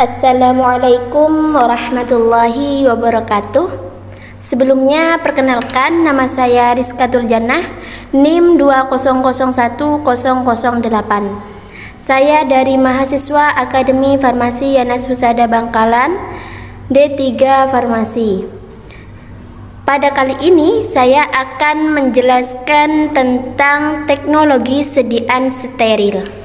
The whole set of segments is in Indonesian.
Assalamualaikum warahmatullahi wabarakatuh. Sebelumnya perkenalkan, nama saya Rizkatul Jannah, NIM 2001008. Saya dari mahasiswa Akademi Farmasi Yanas Husada Bangkalan, D3 Farmasi. Pada kali ini saya akan menjelaskan tentang teknologi sediaan steril.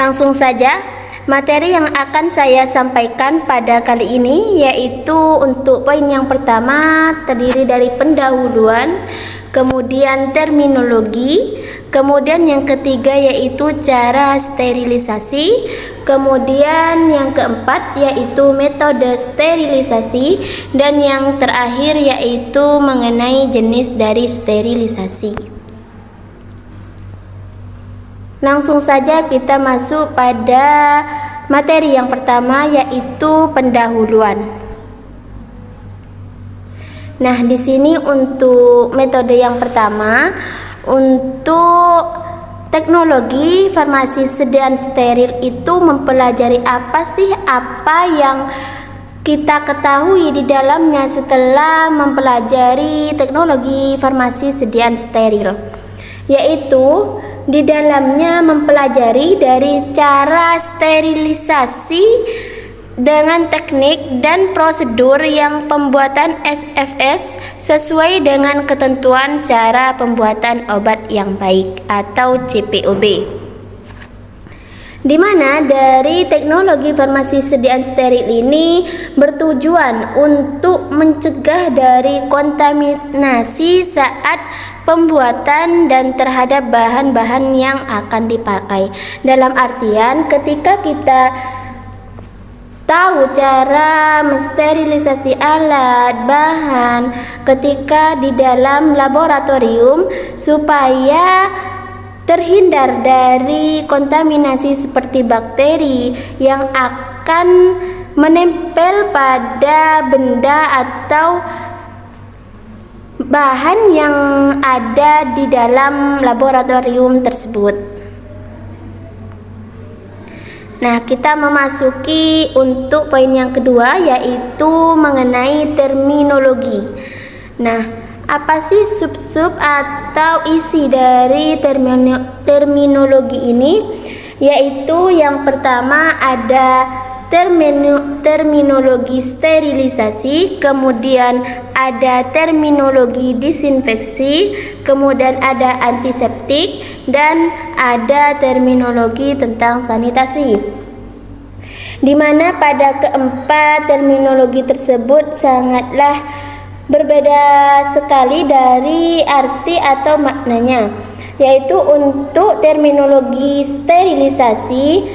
Langsung saja, materi yang akan saya sampaikan pada kali ini yaitu untuk poin yang pertama terdiri dari pendahuluan, kemudian terminologi, kemudian yang ketiga yaitu cara sterilisasi, kemudian yang keempat yaitu metode sterilisasi, dan yang terakhir yaitu mengenai jenis dari sterilisasi. Langsung saja kita masuk pada materi yang pertama yaitu pendahuluan. Nah, di sini untuk metode yang pertama, untuk teknologi farmasi sediaan steril itu mempelajari apa yang kita ketahui di dalamnya setelah mempelajari teknologi farmasi sediaan steril, yaitu di dalamnya mempelajari dari cara sterilisasi dengan teknik dan prosedur yang pembuatan SFS sesuai dengan ketentuan cara pembuatan obat yang baik atau CPOB. Di mana dari teknologi farmasi sediaan steril ini bertujuan untuk mencegah dari kontaminasi saat pembuatan dan terhadap bahan-bahan yang akan dipakai. Dalam artian ketika kita tahu cara mensterilisasi alat, bahan ketika di dalam laboratorium supaya terhindar dari kontaminasi seperti bakteri yang akan menempel pada benda atau bahan yang ada di dalam laboratorium tersebut. Nah, kita memasuki untuk poin yang kedua yaitu mengenai terminologi. Nah, apa sih sub-sub atau isi dari terminologi ini? Yaitu yang pertama ada terminologi sterilisasi, kemudian ada terminologi disinfeksi, kemudian ada antiseptik, dan ada terminologi tentang sanitasi. Di mana pada keempat terminologi tersebut sangatlah berbeda sekali dari arti atau maknanya, yaitu untuk terminologi sterilisasi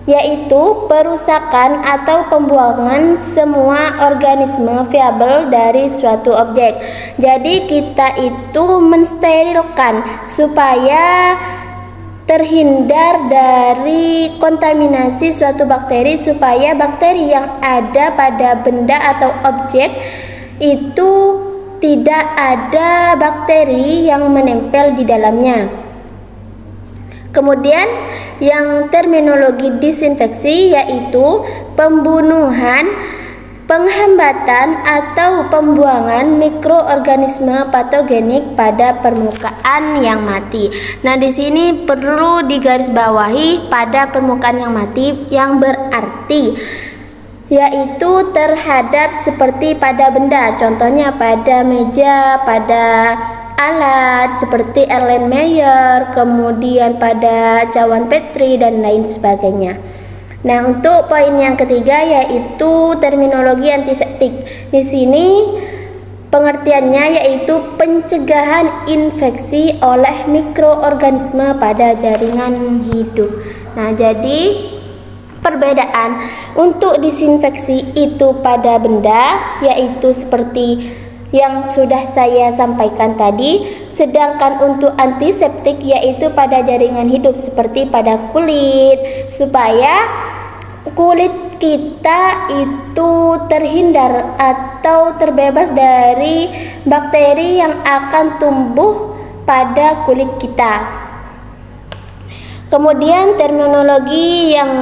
yaitu perusakan atau pembuangan semua organisme viabel dari suatu objek. Jadi kita itu mensterilkan supaya terhindar dari kontaminasi suatu bakteri, supaya bakteri yang ada pada benda atau objek itu tidak ada bakteri yang menempel di dalamnya. Kemudian yang terminologi disinfeksi yaitu pembunuhan, penghambatan atau pembuangan mikroorganisme patogenik pada permukaan yang mati. Nah, di sini perlu digarisbawahi pada permukaan yang mati yang berarti yaitu terhadap seperti pada benda, contohnya pada meja, pada alat seperti Erlenmeyer, kemudian pada cawan Petri dan lain sebagainya. Nah, untuk poin yang ketiga yaitu terminologi antiseptik. Di sini pengertiannya yaitu pencegahan infeksi oleh mikroorganisme pada jaringan hidup. Nah, jadi perbedaan untuk disinfeksi itu pada benda yaitu seperti yang sudah saya sampaikan tadi, sedangkan untuk antiseptik yaitu pada jaringan hidup seperti pada kulit, supaya kulit kita itu terhindar atau terbebas dari bakteri yang akan tumbuh pada kulit kita. Kemudian terminologi yang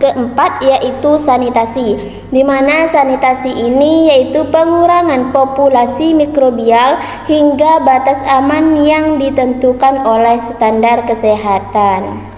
keempat yaitu sanitasi, di mana sanitasi ini yaitu pengurangan populasi mikrobial hingga batas aman yang ditentukan oleh standar kesehatan.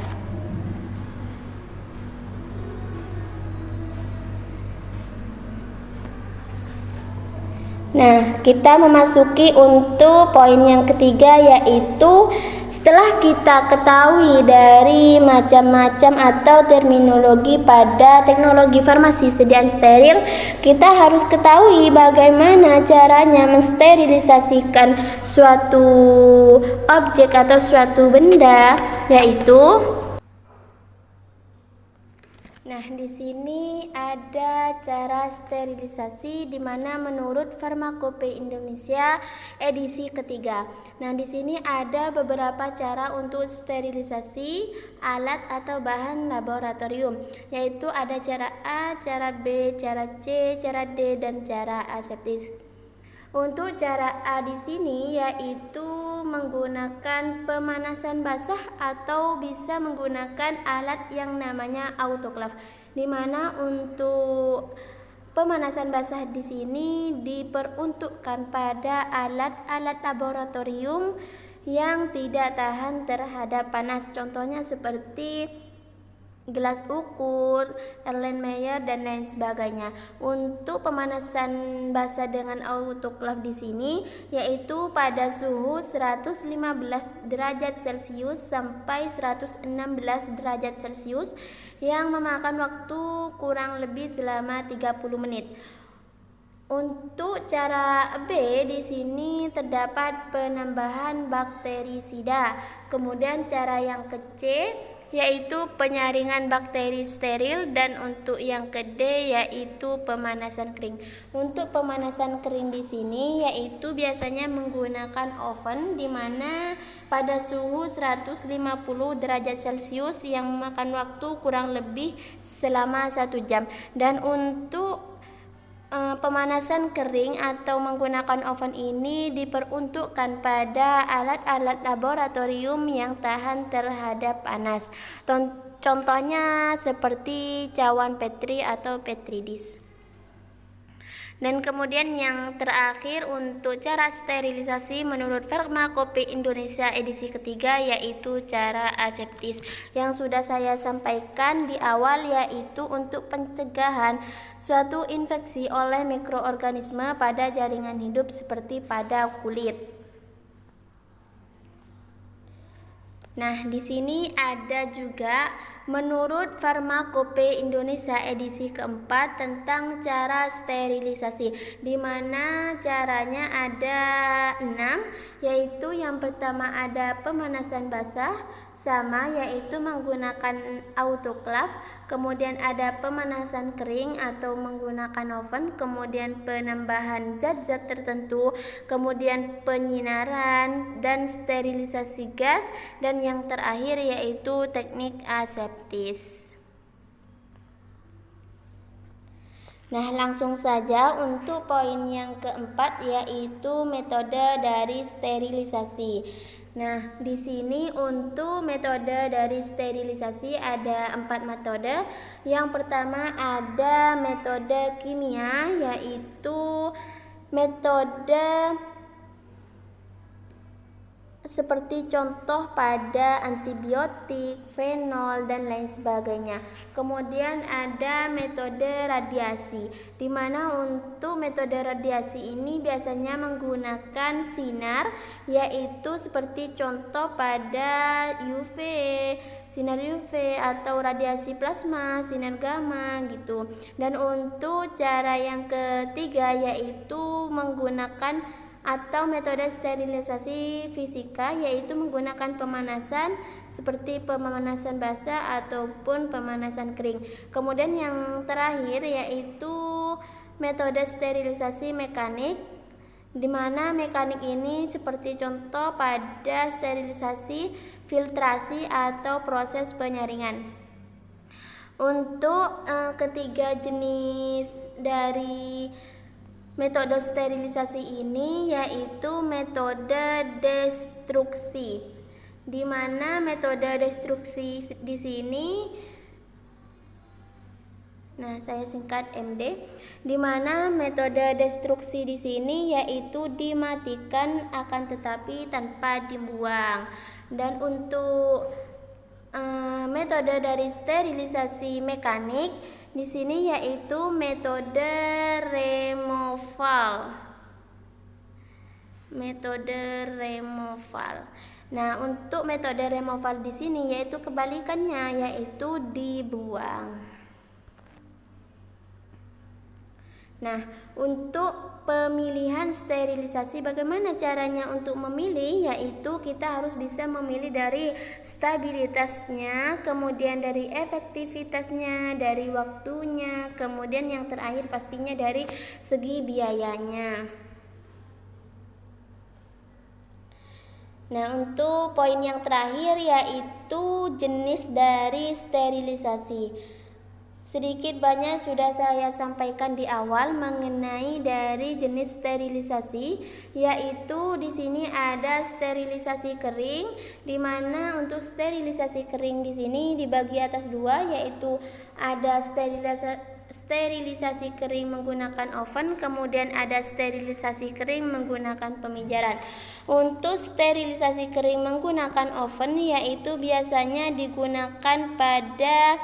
Nah, kita memasuki untuk poin yang ketiga, yaitu setelah kita ketahui dari macam-macam atau terminologi pada teknologi farmasi sediaan steril, kita harus ketahui bagaimana caranya mensterilisasikan suatu objek atau suatu benda, yaitu di sini ada cara sterilisasi di mana menurut Farmakope Indonesia edisi ketiga. Di sini ada beberapa cara untuk sterilisasi alat atau bahan laboratorium, yaitu ada cara A, cara B, cara C, cara D, dan cara aseptis. Untuk cara A di sini yaitu menggunakan pemanasan basah atau bisa menggunakan alat yang namanya autoclave, di mana untuk pemanasan basah di sini diperuntukkan pada alat-alat laboratorium yang tidak tahan terhadap panas. Contohnya seperti gelas ukur, Erlenmeyer, dan lain sebagainya. Untuk pemanasan basah dengan autoclave di sini yaitu pada suhu 115 derajat Celcius sampai 116 derajat Celcius yang memakan waktu kurang lebih selama 30 menit. Untuk cara B di sini terdapat penambahan bakterisida. Kemudian cara yang ke C yaitu penyaringan bakteri steril, dan untuk yang ke D yaitu pemanasan kering. Untuk pemanasan kering di sini yaitu biasanya menggunakan oven di mana pada suhu 150 derajat Celcius yang memakan waktu kurang lebih selama 1 jam. Dan untuk pemanasan kering atau menggunakan oven ini diperuntukkan pada alat-alat laboratorium yang tahan terhadap panas. Contohnya seperti cawan Petri atau Petri dish. Dan kemudian yang terakhir untuk cara sterilisasi menurut Farmakope Indonesia edisi ketiga yaitu cara aseptis yang sudah saya sampaikan di awal, yaitu untuk pencegahan suatu infeksi oleh mikroorganisme pada jaringan hidup seperti pada kulit. Di sini ada juga menurut Farmakope Indonesia edisi keempat tentang cara sterilisasi, di mana caranya ada 6, yaitu yang pertama ada pemanasan basah sama, yaitu menggunakan autoclave. Kemudian ada pemanasan kering atau menggunakan oven, kemudian penambahan zat-zat tertentu, kemudian penyinaran dan sterilisasi gas, dan yang terakhir yaitu teknik aseptis. Langsung saja untuk poin yang keempat yaitu metode dari sterilisasi. Di sini untuk metode dari sterilisasi ada 4 metode. Yang pertama ada metode kimia, yaitu metode seperti contoh pada antibiotik, fenol, dan lain sebagainya. Kemudian ada metode radiasi, di mana untuk metode radiasi ini biasanya menggunakan sinar, yaitu seperti contoh pada UV, sinar UV atau radiasi plasma, sinar gamma gitu. Dan untuk cara yang ketiga yaitu menggunakan atau metode sterilisasi fisika, yaitu menggunakan pemanasan seperti pemanasan basah ataupun pemanasan kering. Kemudian yang terakhir yaitu metode sterilisasi mekanik, di mana mekanik ini seperti contoh pada sterilisasi, filtrasi atau proses penyaringan. Untuk ketiga jenis dari metode sterilisasi ini yaitu metode destruksi. di mana metode destruksi di sini, nah saya singkat MD, di mana metode destruksi di sini yaitu dimatikan akan tetapi tanpa dibuang. Dan untuk metode dari sterilisasi mekanik di sini yaitu metode removal. Nah, untuk metode removal di sini yaitu kebalikannya, yaitu dibuang. Nah, untuk pemilihan sterilisasi, bagaimana caranya untuk memilih? Yaitu kita harus bisa memilih dari stabilitasnya, kemudian dari efektivitasnya, dari waktunya, kemudian yang terakhir pastinya dari segi biayanya. Nah, untuk poin yang terakhir yaitu jenis dari sterilisasi. Sedikit banyak sudah saya sampaikan di awal mengenai dari jenis sterilisasi, yaitu di sini ada sterilisasi kering, di mana untuk sterilisasi kering di sini dibagi atas dua, yaitu ada sterilisasi kering menggunakan oven, kemudian ada sterilisasi kering menggunakan pemijaran. Untuk sterilisasi kering menggunakan oven yaitu biasanya digunakan pada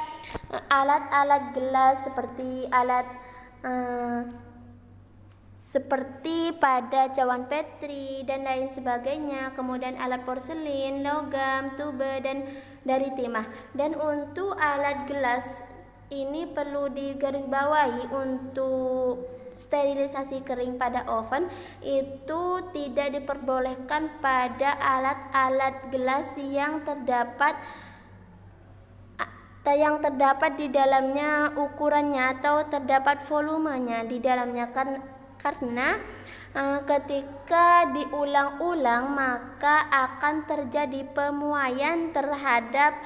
alat-alat gelas seperti pada cawan petri dan lain sebagainya, kemudian alat porselin, logam, tube, dan dari timah. Dan untuk alat gelas ini perlu digarisbawahi, untuk sterilisasi kering pada oven itu tidak diperbolehkan pada alat-alat gelas yang terdapat di dalamnya ukurannya atau terdapat volumenya di dalamnya, karena ketika diulang-ulang maka akan terjadi pemuaian terhadap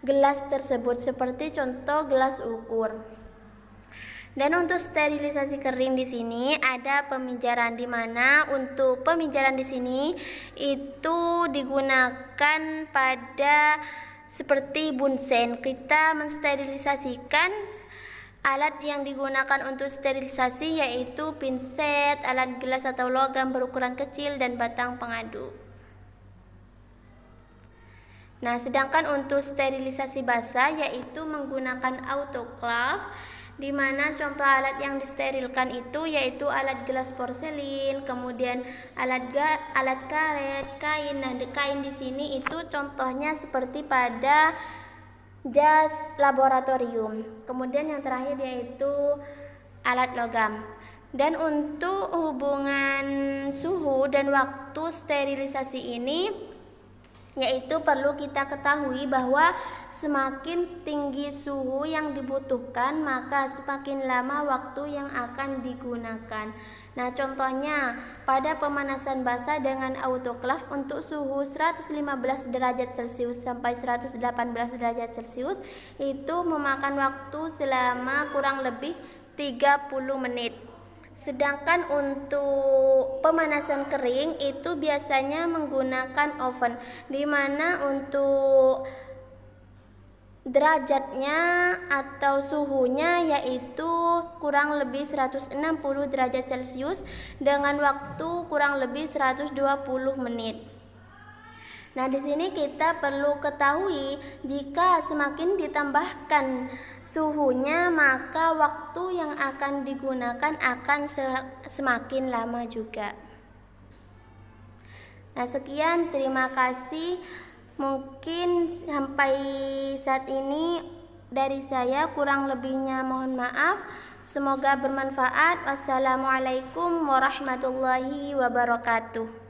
gelas tersebut, seperti contoh gelas ukur. Dan untuk sterilisasi kering di sini ada pemijaran, di mana untuk pemijaran di sini itu digunakan pada seperti bunsen. Kita mensterilisasikan, alat yang digunakan untuk sterilisasi yaitu pinset, alat gelas atau logam berukuran kecil, dan batang pengaduk. Nah, sedangkan untuk sterilisasi basah yaitu menggunakan autoclave, di mana contoh alat yang disterilkan itu yaitu alat gelas porselin, kemudian alat karet, kain. Nah, kain di sini itu contohnya seperti pada jas laboratorium. Kemudian yang terakhir yaitu alat logam. Dan untuk hubungan suhu dan waktu sterilisasi ini yaitu perlu kita ketahui bahwa semakin tinggi suhu yang dibutuhkan maka semakin lama waktu yang akan digunakan. Nah, contohnya pada pemanasan basah dengan autoclave untuk suhu 115 derajat Celcius sampai 118 derajat Celcius itu memakan waktu selama kurang lebih 30 menit. Sedangkan untuk pemanasan kering itu biasanya menggunakan oven, di mana untuk derajatnya atau suhunya yaitu kurang lebih 160 derajat Celcius dengan waktu kurang lebih 120 menit. Nah, di sini kita perlu ketahui jika semakin ditambahkan suhunya maka waktu yang akan digunakan akan semakin lama juga. Nah, sekian, terima kasih. Mungkin sampai saat ini dari saya, kurang lebihnya mohon maaf. Semoga bermanfaat. Wassalamualaikum warahmatullahi wabarakatuh.